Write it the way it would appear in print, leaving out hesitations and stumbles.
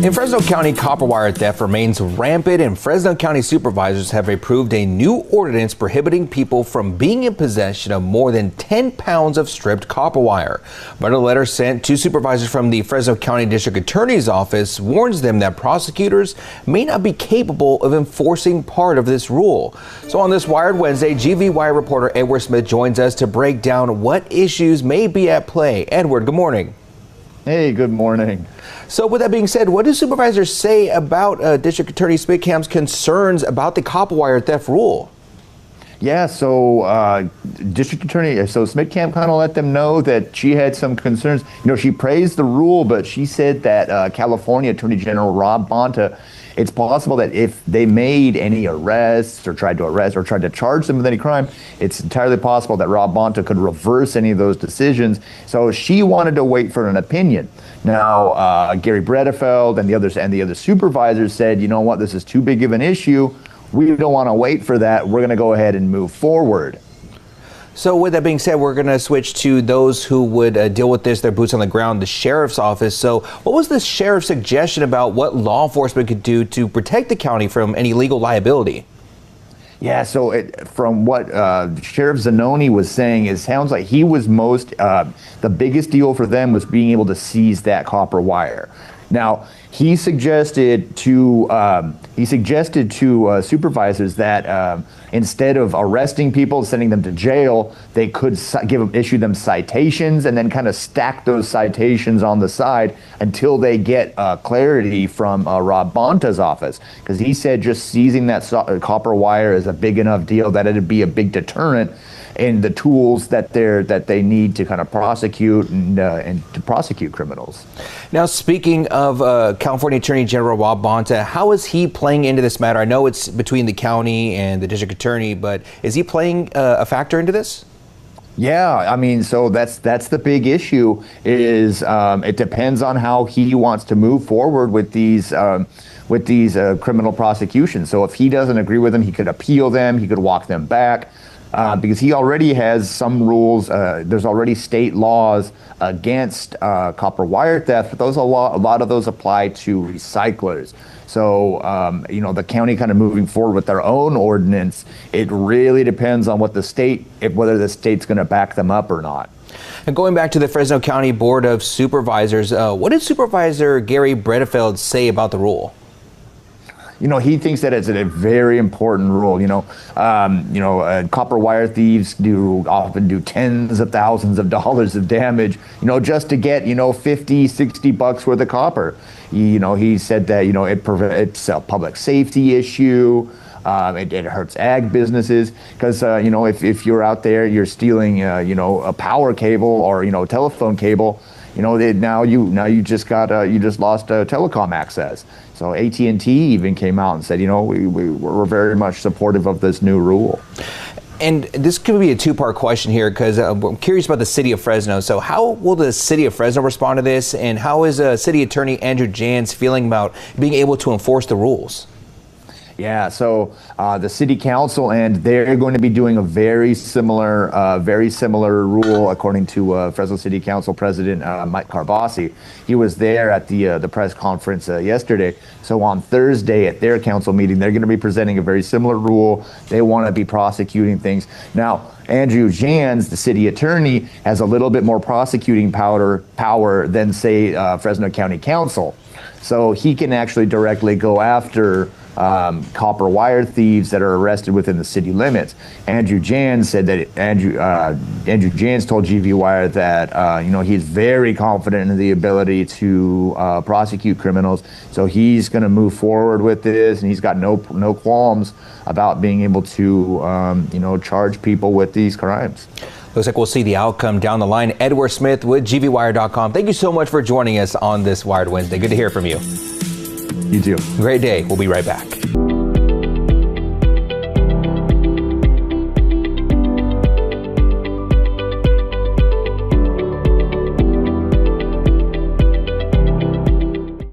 In Fresno County, copper wire theft remains rampant, and Fresno County supervisors have approved a new ordinance prohibiting people from being in possession of more than 10 pounds of stripped copper wire. But a letter sent to supervisors from the Fresno County District Attorney's Office warns them that prosecutors may not be capable of enforcing part of this rule. So on this Wired Wednesday, GVY reporter Edward Smith joins us to break down what issues may be at play. Edward, good morning. Hey, good morning. So with that being said, what do supervisors say about District Attorney Smith-Camp's concerns about the copper wire theft rule? Yeah, so District Attorney, so Smith-Camp kind of let them know that she had some concerns. You know, she praised the rule, but she said that California Attorney General Rob Bonta, it's possible that if they made any arrests or tried to charge them with any crime, it's entirely possible that Rob Bonta could reverse any of those decisions. So she wanted to wait for an opinion. Now, Gary Bredefeld and the other supervisors said, you know what, this is too big of an issue. We don't want to wait for that. We're going to go ahead and move forward. So with that being said, we're going to switch to those who would deal with this, their boots on the ground, the sheriff's office. So what was the sheriff's suggestion about what law enforcement could do to protect the county from any legal liability? Yeah, so from what Sheriff Zanoni was saying, it sounds like he was the biggest deal for them was being able to seize that copper wire. Now, he suggested to supervisors that instead of arresting people, sending them to jail, they could issue them citations and then kind of stack those citations on the side until they get clarity from Rob Bonta's office. Because he said just seizing that copper wire is a big enough deal that it'd be a big deterrent in the tools that they need to kind of prosecute and to prosecute criminals. Now, speaking of California Attorney General Rob Bonta, how is he playing into this matter? I know it's between the county and the district attorney, but is he playing a factor into this? Yeah, I mean, so that's the big issue. Is it depends on how he wants to move forward with these criminal prosecutions. So if he doesn't agree with them, he could appeal them. He could walk them back. Because he already has some rules. There's already state laws against copper wire theft, but a lot of those apply to recyclers. So, you know, the county kind of moving forward with their own ordinance, it really depends on what whether the state's going to back them up or not. And going back to the Fresno County Board of Supervisors, what did Supervisor Gary Bredefeld say about the rule? You know, he thinks that it's a very important rule. Copper wire thieves often do tens of thousands of dollars of damage, you know, just to get, $50, $60 worth of copper. He said that, it's a public safety issue. It hurts ag businesses because, if you're out there, you're stealing, a power cable or, telephone cable, now you just lost telecom access. So AT&T even came out and said, we're very much supportive of this new rule. And this could be a two-part question here because I'm curious about the city of Fresno. So how will the city of Fresno respond to this? And how is City Attorney Andrew Jans feeling about being able to enforce the rules? Yeah, so the city council, and they're going to be doing a very similar rule, according to Fresno City Council President Mike Carbasi. He was there at the press conference yesterday. So on Thursday at their council meeting, they're going to be presenting a very similar rule. They want to be prosecuting things. Now, Andrew Jans, the city attorney, has a little bit more prosecuting power than, say, Fresno County Council. So he can actually directly go after copper wire thieves that are arrested within the city limits. Andrew Jans said that Andrew Jans told GVY that he's very confident in the ability to prosecute criminals. So he's going to move forward with this, and he's got no qualms about being able to charge people with these crimes. Looks like we'll see the outcome down the line. Edward Smith with GVWire.com. Thank you so much for joining us on this Wired Wednesday. Good to hear from you. You too. Great day. We'll be right back.